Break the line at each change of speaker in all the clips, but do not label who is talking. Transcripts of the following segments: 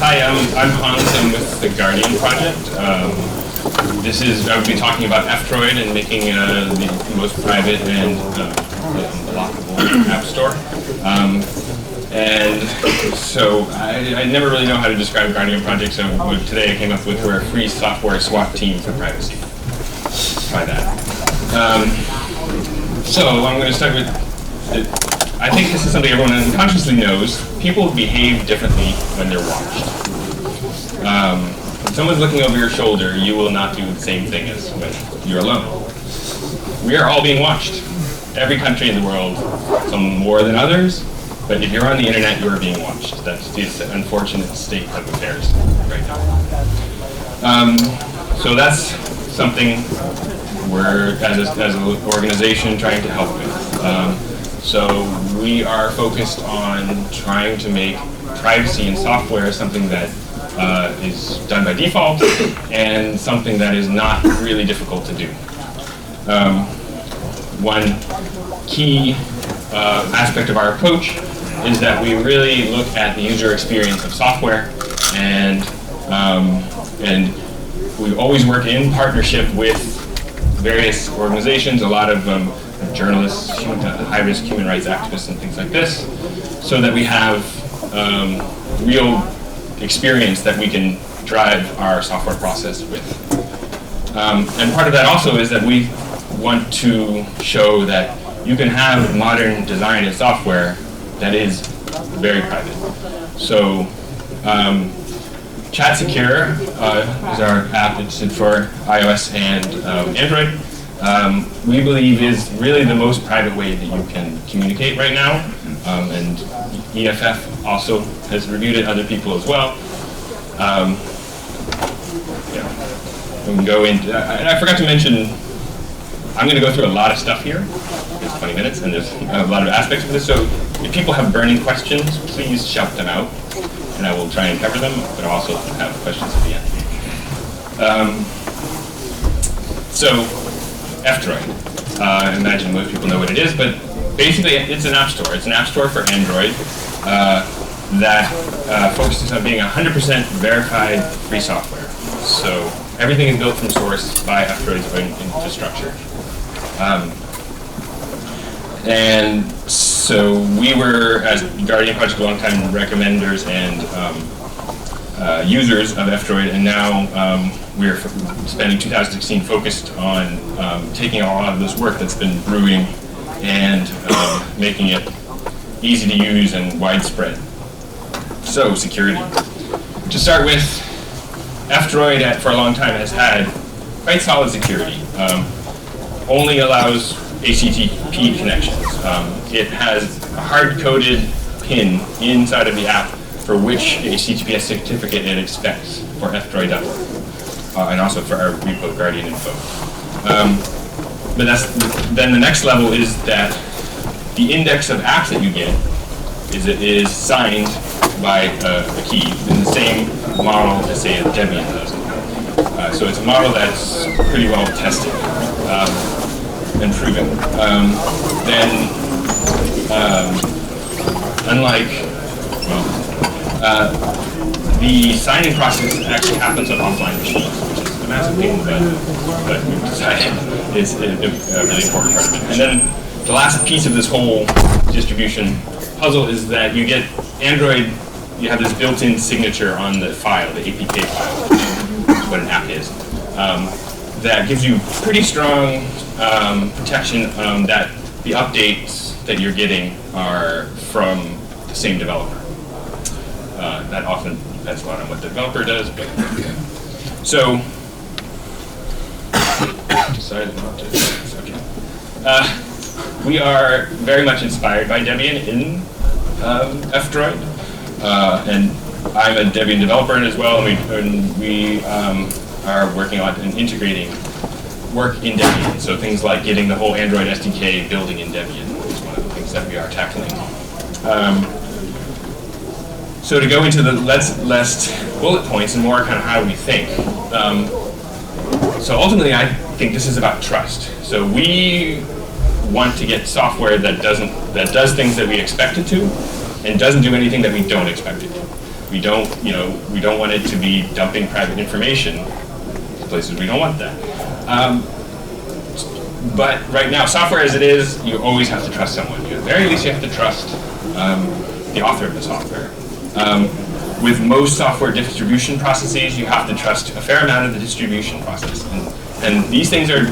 Hi, I'm Hans. I'm with the Guardian project. I'll be talking about F-Droid and making the most private and unblockable app store. And so I never really know how to describe Guardian project, so today I came up with we're a free software SWAT team for privacy. Try that. So I'm going to start with, I think this is something everyone unconsciously knows. People behave differently when they're watched. If someone's looking over your shoulder, you will not do the same thing as when you're alone. We are all being watched. Every country in the world, some more than others, but if you're on the internet, you are being watched. That's the unfortunate state of affairs right now. So that's something we're, as an organization, trying to help with. So we are focused on trying to make privacy in software something that is done by default and something that is not really difficult to do. One key aspect of our approach is that we really look at the user experience of software, and we always work in partnership with various organizations, a lot of journalists, high-risk human rights activists, and things like this, so that we have real experience that we can drive our software process with. And part of that also is that we want to show that you can have modern design and software that is very private. So Chat Secure is our app. It's for iOS and Android. We believe is really the most private way that you can communicate right now. And EFF also has reviewed it, other people as well. We can go into, and I forgot to mention, I'm going to go through a lot of stuff here. It's 20 minutes, and there's a lot of aspects of this. So if people have burning questions, please shout them out, and I will try and cover them, but I'll also have questions at the end. So F-Droid. I imagine most people know what it is, but basically it's an app store. It's an app store for Android that focuses on being 100% verified free software. So everything is built from source by F-Droid's own infrastructure. And so we were, as Guardian Project, long-time recommenders and users of F-Droid, and now we're spending 2016 focused on taking a lot of this work that's been brewing and making it easy to use and widespread. So security. To start with, F-Droid for a long time has had quite solid security. Only allows HTTP connections. It has a hard-coded PIN inside of the app for which HTTPS certificate it expects for F-Droid.org, and also for our repo Guardian Info. But then the next level is that the index of apps that you get is signed by a key in the same model as, say, a Debian does. So it's a model that's pretty well tested and proven. Unlike, the signing process actually happens on offline machines, which is a massive pain, but we've decided it's a really important part of it. And then the last piece of this whole distribution puzzle is that you get Android, you have this built-in signature on the file, the APK file, which is what an app is, that gives you pretty strong protection that the updates that you're getting are from the same developer. That often depends a lot on what the developer does, but so decided not to. Okay. We are very much inspired by Debian in F-Droid, and I'm a Debian developer as well, and we are working on integrating work in Debian. So things like getting the whole Android SDK building in Debian is one of the things that we are tackling. So to go into the less bullet points and more kind of how we think. So ultimately, I think this is about trust. So we want to get software that does things that we expect it to, and doesn't do anything that we don't expect it to. We don't want it to be dumping private information to places we don't want that. But right now, software as it is, you always have to trust someone. At the very least, you have to trust the author of the software. With most software distribution processes, you have to trust a fair amount of the distribution process. And these things are,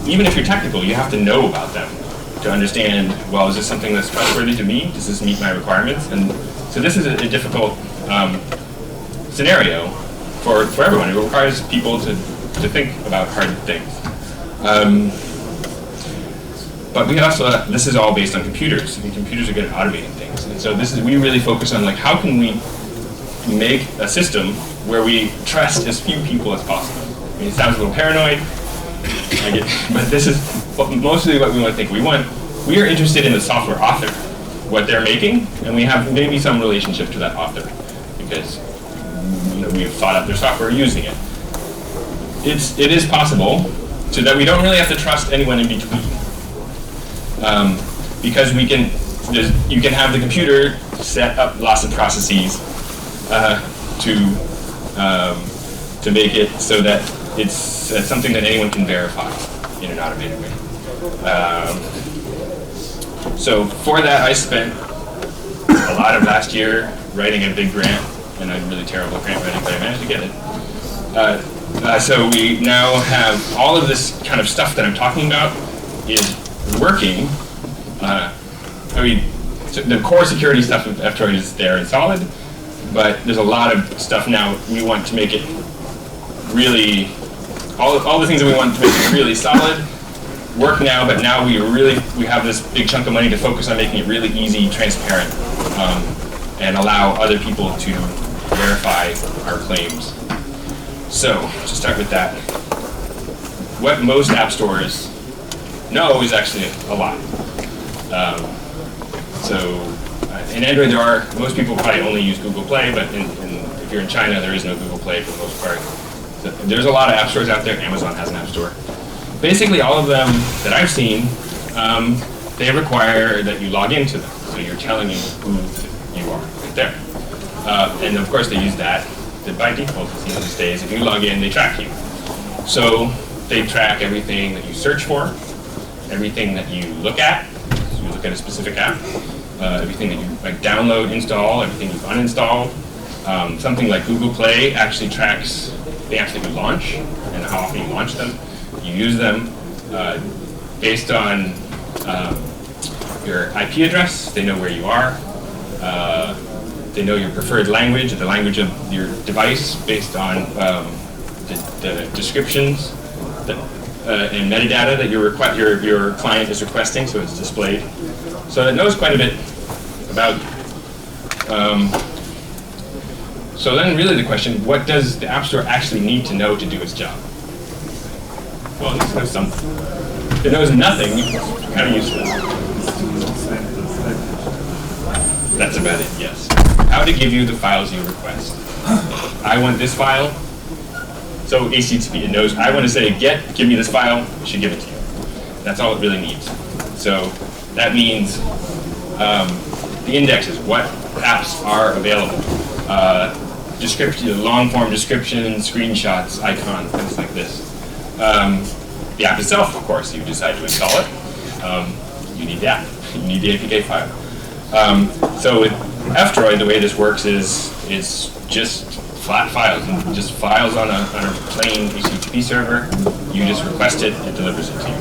even if you're technical, you have to know about them to understand, well, is this something that's trustworthy to me? Does this meet my requirements? And so this is a difficult scenario for everyone. It requires people to think about hard things. But we also, this is all based on computers. I mean, computers are good at automating things. And so we really focus on, like, how can we make a system where we trust as few people as possible? I mean, it sounds a little paranoid, but this is mostly what we want to think. We are interested in the software author, what they're making, and we have maybe some relationship to that author because we've thought out their software using it. It is possible so that we don't really have to trust anyone in between. Because you can have the computer set up lots of processes to make it so that it's something that anyone can verify in an automated way. So for that, I spent a lot of last year writing a big grant, and I'm really terrible at grant writing, but I managed to get it. So we now have all of this kind of stuff that I'm talking about is working. So the core security stuff of F-Droid is there and solid, but there's a lot of stuff now we want to make it really, all the things that we want to make it really solid work now, but now we have this big chunk of money to focus on making it really easy, transparent, and allow other people to verify our claims. So, to start with that, what most app stores know is actually a lot. In Android, most people probably only use Google Play, but if you're in China, there is no Google Play for the most part. So there's a lot of app stores out there. Amazon has an app store. Basically, all of them that I've seen, they require that you log into them. So you're telling you who you are right there. And of course, they use that by default these days. If you log in, they track you. So they track everything that you search for, everything that you look at. So you look at a specific app, everything that you download, install, everything you've uninstalled. Something like Google Play actually tracks the apps that you launch and how often you launch them. You use them based on your IP address. They know where you are. They know your preferred language, the language of your device, based on the descriptions and metadata that your client is requesting, so it's displayed. So it knows quite a bit about. So then really the question, what does the App Store actually need to know to do its job? Well, it knows something. If it knows nothing, it's kind of useless. That's about it, yes. How to give you the files you request. I want this file. So HTTP, it knows, I want to say, give me this file, it should give it to you. That's all it really needs. So that means the indexes, what apps are available. Description, long-form description, screenshots, icons, things like this. The app itself, of course, you decide to install it. You need the app. You need the APK file. So with F-Droid, the way this works is just flat files, and just files on a plain HTTP server. You just request it, it delivers it to you.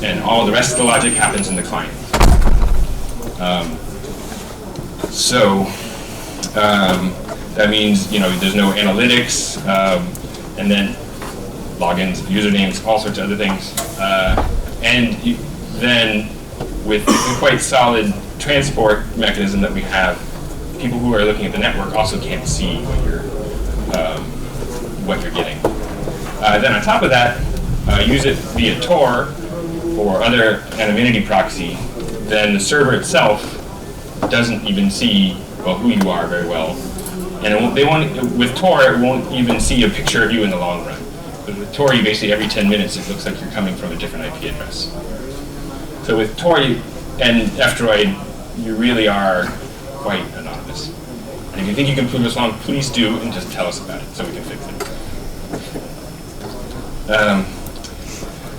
And all the rest of the logic happens in the client. That means there's no analytics, and then logins, usernames, all sorts of other things. Then with the quite solid transport mechanism that we have, people who are looking at the network also can't see what you're getting. Then on top of that, use it via Tor or other anonymity proxy. Then the server itself doesn't even see who you are very well, and with Tor it won't even see a picture of you in the long run. But with Tor, basically every 10 minutes it looks like you're coming from a different IP address. So with Tor and F-Droid, you really are quite anonymous. And if you think you can prove us wrong, please do, and just tell us about it so we can fix it.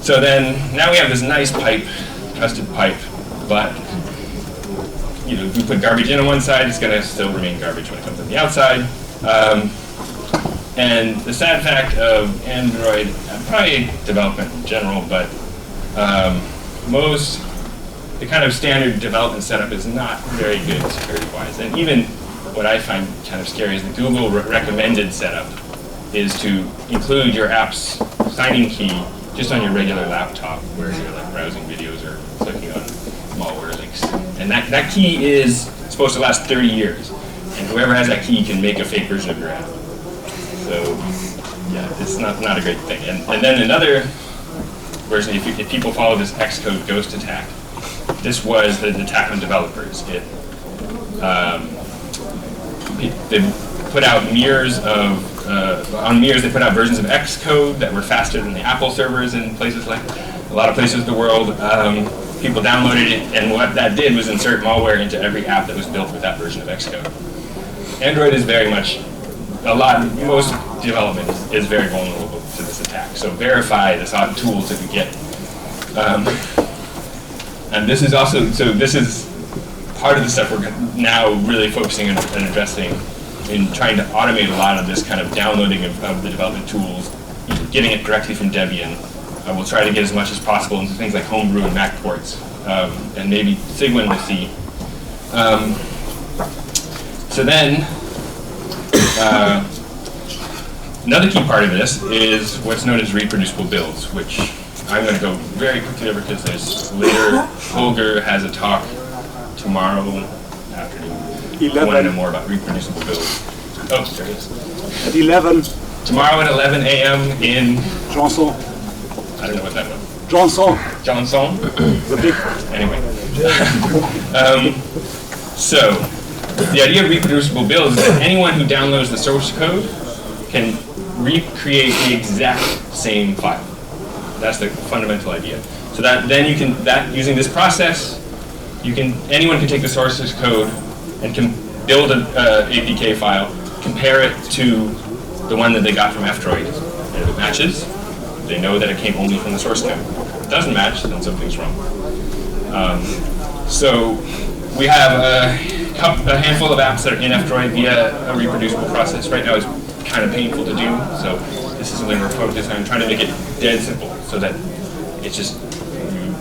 So then, now we have this nice pipe, trusted pipe, but if we put garbage in on one side, it's going to still remain garbage when it comes on the outside. And the sad fact of Android, probably development in general, but the kind of standard development setup is not very good security-wise. And even what I find kind of scary is the Google recommended setup is to include your app's signing key just on your regular laptop where you're like browsing videos or clicking on malware links. And that key is supposed to last 30 years. And whoever has that key can make a fake version of your app. So yeah, it's not a great thing. And then another version, if people follow this Xcode Ghost attack, this was the attack on developers. They put out mirrors on mirrors. They put out versions of Xcode that were faster than the Apple servers in places like a lot of places in the world. People downloaded it, and what that did was insert malware into every app that was built with that version of Xcode. Android is very much most development is very vulnerable to this attack. So verify the tools that you get. And this is part of the stuff we're now really focusing on and addressing in trying to automate a lot of this kind of downloading of the development tools, getting it directly from Debian. We'll try to get as much as possible into things like Homebrew and Mac ports, and maybe Sigwin we'll see. So then, another key part of this is what's known as reproducible builds, which I'm going to go very quickly over because Holger has a talk tomorrow afternoon. 11. I want to know more about reproducible builds. Oh, there it is. At 11. Tomorrow at 11 a.m. in Johnson. I don't know what that was. Johnson. The big. Anyway. So, the idea of reproducible builds is that anyone who downloads the source code can recreate the exact same file. That's the fundamental idea. So that then you can using this process, anyone can take the source code and can build an APK file, compare it to the one that they got from F-Droid, and if it matches, they know that it came only from the source code. If it doesn't match, then something's wrong. So we have a handful of apps that are in F-Droid via a reproducible process. Right now it's kind of painful to do, so this is when we're focused on trying to make it dead simple, so that it's just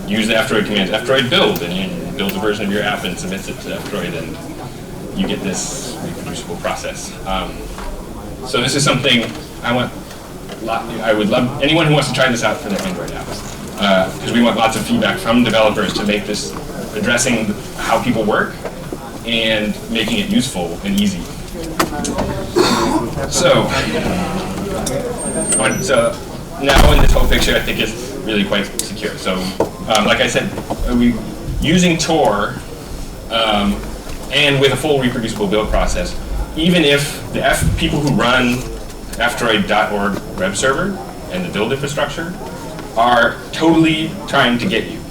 you use the F-Droid commands, F-Droid build, and you build a version of your app and submits it to F-Droid, and you get this reproducible process. So this is something I would love anyone who wants to try this out for their Android apps, because we want lots of feedback from developers to make this addressing how people work and making it useful and easy. So now in this whole picture, I think is really quite secure. So like I said, using Tor and with a full reproducible build process, even if the people who run fdroid.org web server and the build infrastructure are totally trying to get you,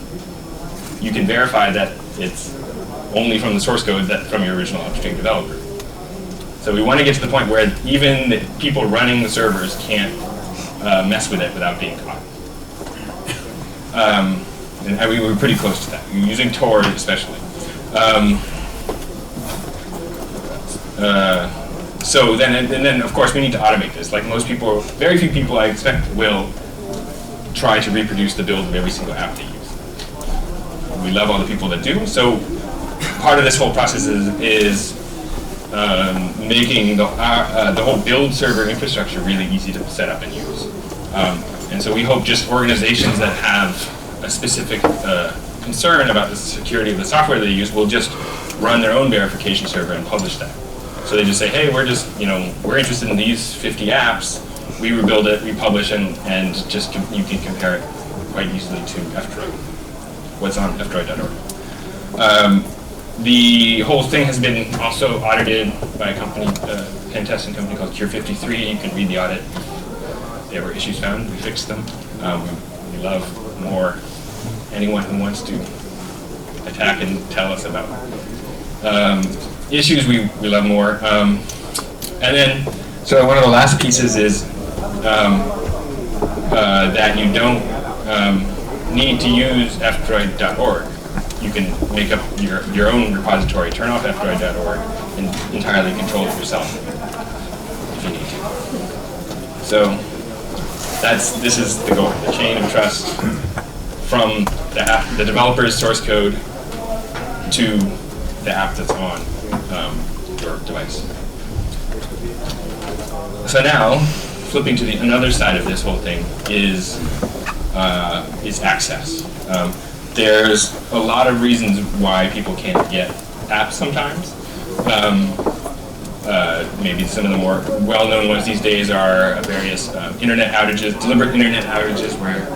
you can verify that it's only from the source code from your original upstream developer. So we want to get to the point where even the people running the servers can't mess with it without being caught. And we were pretty close to that, using Tor especially. So then of course we need to automate this. Like most people, very few people I expect will try to reproduce the build of every single app they use. We love all the people that do. So part of this whole process is making the whole build server infrastructure really easy to set up and use. And so we hope just organizations that have a specific concern about the security of the software they use will just run their own verification server and publish that. So they just say, hey, we're interested in these 50 apps. We rebuild it, we publish, and just you can compare it quite easily to F-Droid. What's on fdroid.org. The whole thing has been also audited by a company, pen testing company called Cure53. You can read the audit. There were issues found. We fixed them. We love more anyone who wants to attack and tell us about issues we love more. And then, so one of the last pieces is that you don't need to use fdroid.org. You can make up your own repository, turn off fdroid.org, and entirely control it yourself if you need to. So this is the goal, the chain of trust from the developer's source code to the app that's on your device. So now, flipping to another side of this whole thing is access. There's a lot of reasons why people can't get apps sometimes. Maybe some of the more well-known ones these days are various internet outages, deliberate internet outages where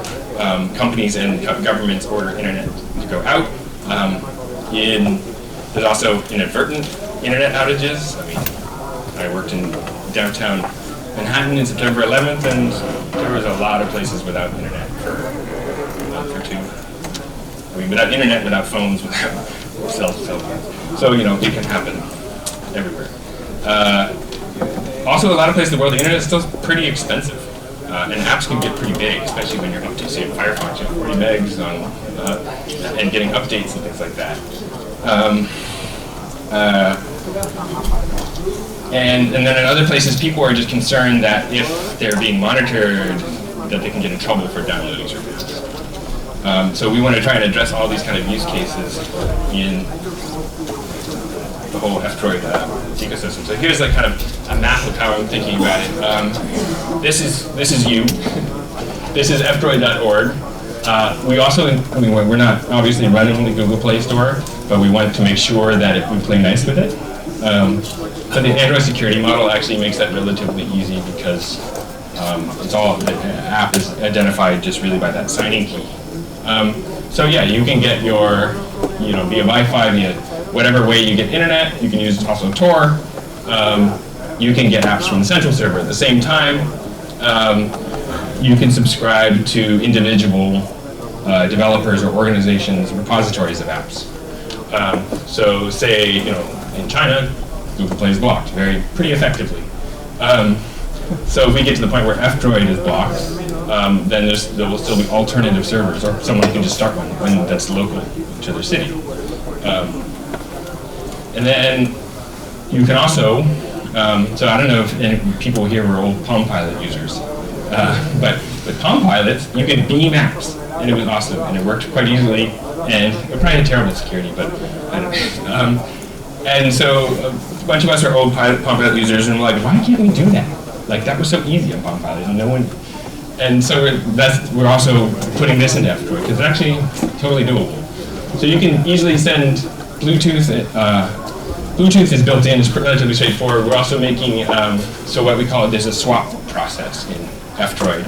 companies and governments order internet to go out. There's also inadvertent internet outages. I mean, I worked in downtown Manhattan in September 11th, and there was a lot of places without internet for two. I mean, without internet, without phones, without cell phones. So, it can happen everywhere. Also, a lot of places in the world, the internet is still pretty expensive. And apps can get pretty big, especially when you're up to, say, Firefox, 40 megs and getting updates and things like that. And then in other places, people are just concerned that if they're being monitored, that they can get in trouble for downloading services. So we want to try and address all these kind of use cases in the whole F-Droid ecosystem. So here's like kind of a map of how I'm thinking about it. This is you. This is fdroid.org. We also, we're not obviously running the Google Play Store, but we want to make sure that we play nice with it. So the Android security model actually makes that relatively easy because the app is identified just really by that signing key. So yeah, you can get your, via Wi-Fi, via whatever way you get internet. You can use also Tor. You can get apps from the central server at the same time. You can subscribe to individual developers or organizations' repositories of apps. So say, in China, Google Play is blocked pretty effectively. So if we get to the point where F-Droid is blocked, then there will still be alternative servers, or someone can just start one when that's local to their city. And then you can also, so I don't know if any people here were old Palm Pilot users, but with Palm Pilot, you could beam apps, and it was awesome, and it worked quite easily, and it probably had terrible security, but I don't know. And so a bunch of us are old Palm Pilot users, and we're like, why can't we do that? Like, that was so easy on Palm Pilot, and no one. And so we're also putting this into F-Droid, because it's actually totally doable. So you can easily send Bluetooth. Bluetooth is built in, it's relatively straightforward. We're also making, so what we call it, there's a swap process in F-Droid,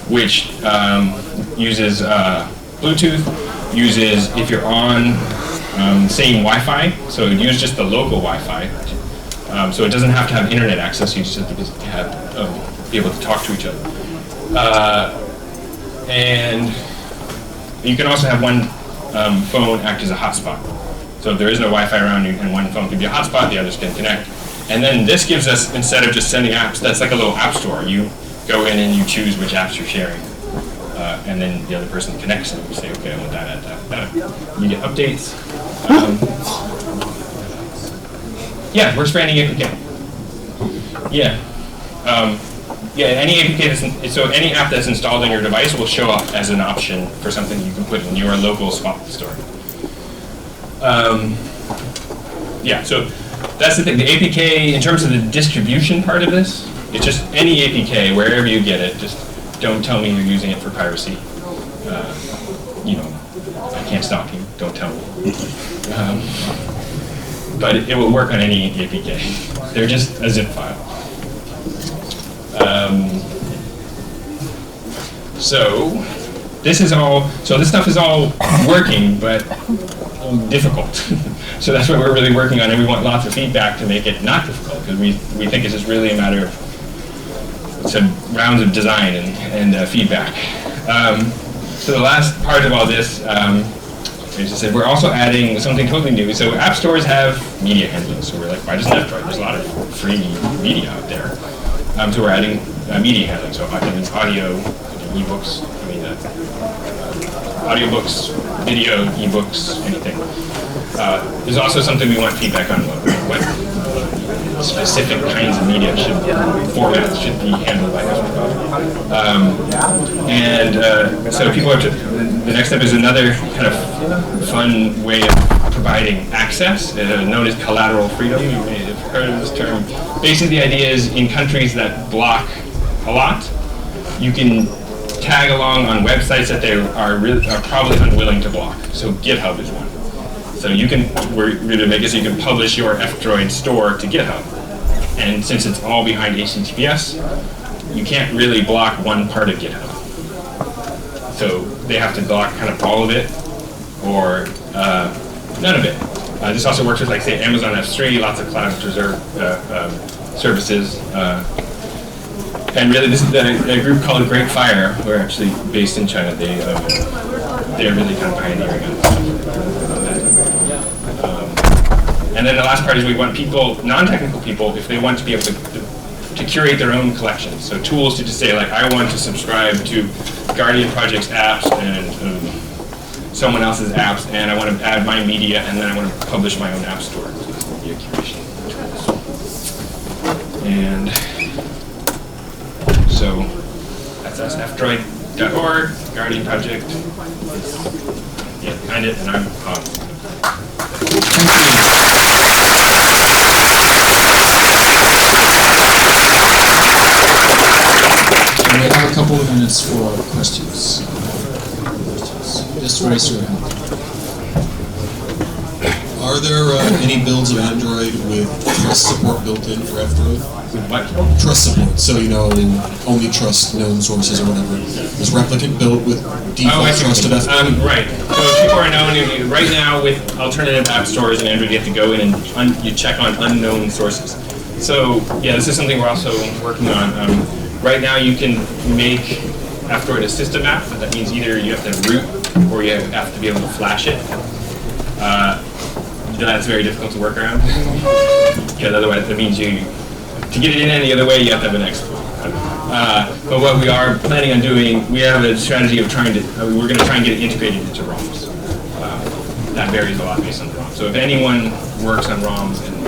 which uses Bluetooth, if you're on same Wi-Fi, so use just the local Wi-Fi. So it doesn't have to have internet access, you just have to be able to talk to each other. And you can also have one phone act as a hotspot. So if there is no Wi-Fi around you and one phone can be a hotspot, the others can connect. And then this gives us, instead of just sending apps, that's like a little app store. You go in and you choose which apps you're sharing. And then the other person connects and you say, okay, I want that. You get updates. Yeah, works for any APK. Yeah. Any APK so any app that's installed on your device will show up as an option for something you can put in your local spot store. So that's the thing. The APK, in terms of the distribution part of this, it's just any APK, wherever you get it, just don't tell me you're using it for piracy. I can't stop you, don't tell me. But it will work on any APK. They're just a zip file. So this stuff is all working, but difficult. So that's what we're really working on, and we want lots of feedback to make it not difficult, because we think it's just really a matter of some rounds of design and feedback. So the last part of all this As I said, we're also adding something totally new. So app stores have media handling. So we're like, why doesn't Droid? There's a lot of free media out there. So we're adding media handling. So that means audio, ebooks, audiobooks, video, ebooks, anything. There's also something we want feedback on what specific kinds of media formats should be handled by us. So people are the next step is another kind of fun way of providing access, known as collateral freedom. You may have heard of this term. Basically, the idea is in countries that block a lot, you can tag along on websites that they are probably unwilling to block. So GitHub is one. So we're going to make it so you can publish your F-Droid store to GitHub. And since it's all behind HTTPS, you can't really block one part of GitHub. So they have to block kind of all of it or none of it. This also works with, like, say, Amazon S3, lots of cloud reserve services. And really, this is a group called Great Fire. We're actually based in China. They're really kind of pioneering on that. And then the last part is we want people, non-technical people, if they want to be able to curate their own collections. So tools to just say, like, I want to subscribe to Guardian Project's apps and someone else's apps, and I want to add my media, and then I want to publish my own app store. So this will be a curation tool. And so that's us, fdroid.org, Guardian Project. Yeah, behind it, and I'm on.
We have a couple of minutes for questions. Just raise your hand.
Are there any builds of Android with trust support built in for F-Droid?
With what?
Trust support. So, only trust known sources or whatever. Is Replicant built with default trust of F-Droid?
Right. So if people are known, right now with alternative app stores in Android, you have to go in and you check on unknown sources. So yeah, this is something we're also working on. Right now you can make F-Droid a system app, but that means either you have to root or you have to be able to flash it. That's very difficult to work around. Because otherwise that means to get it in any other way, you have to have an exploit. But what we are planning on doing, we have a strategy of we're going to try and get it integrated into ROMs. That varies a lot based on the ROM. So if anyone works on ROMs, and we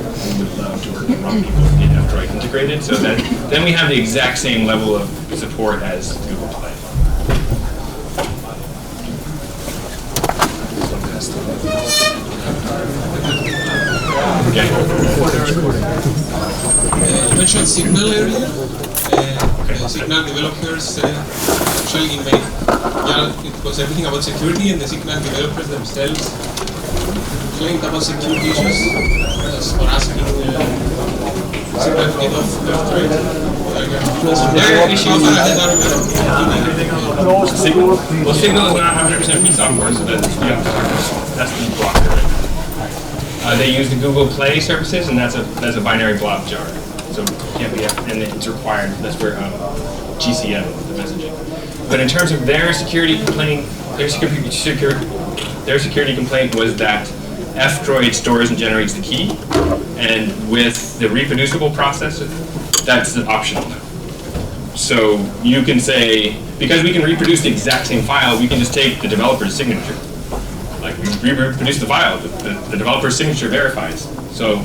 would love to work with ROM people to get F-Droid integrated, so that then we have the exact same level of support as Google Play. Okay.
You mentioned Signal earlier. Signal developers actually made, it was everything about security, and the Signal developers themselves claimed about security issues for asking Signal to get off F-Droid.
Signal is not 100% free software, so that's the blocker right now. They use the Google Play services, and that's a binary blob jar. So can't be, and it's required. That's for GCM, the messaging. But in terms of their security complaint, their security complaint was that F-Droid stores and generates the key, and with the reproducible process, that's optional now. So you can say, because we can reproduce the exact same file, we can just take the developer's signature. Like, we reproduce the file, the developer's signature verifies. So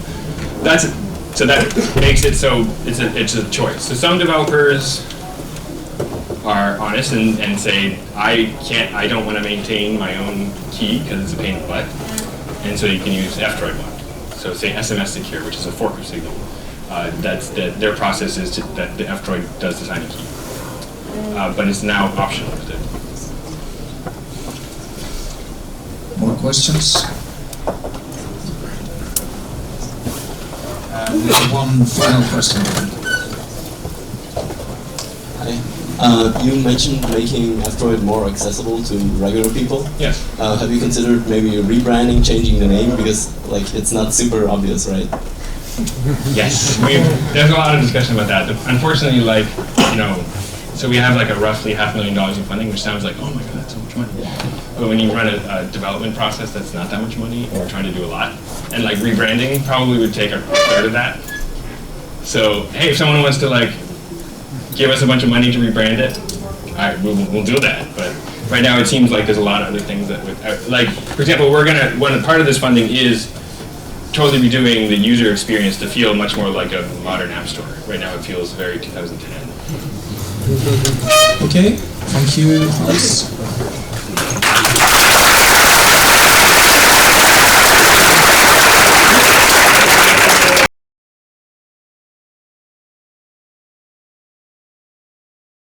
that makes it so it's a choice. So some developers are honest and say, I don't want to maintain my own key because it's a pain in the butt. And so you can use F-Droid one. So say SMS Secure, which is a fork of Signal. Their process is that the F-Droid does design a key. But it's now optional with it.
More questions? One final question.
Hi. You mentioned making F-Droid more accessible to regular people.
Yes.
Have you considered maybe rebranding, changing the name? Because it's not super obvious, right?
Yes. There's a lot of discussion about that. Unfortunately, So we have like a roughly $500,000 in funding, which sounds like, oh my god, that's so much money. But when you run a development process, that's not that much money, and we're trying to do a lot. And like rebranding probably would take a third of that. So hey, if someone wants to like give us a bunch of money to rebrand it, all right, we'll do that. But right now it seems like there's a lot of other things that would, like for example, part of this funding is totally redoing the user experience to feel much more like a modern app store. Right now it feels very 2010.
Okay, thank you, Hans.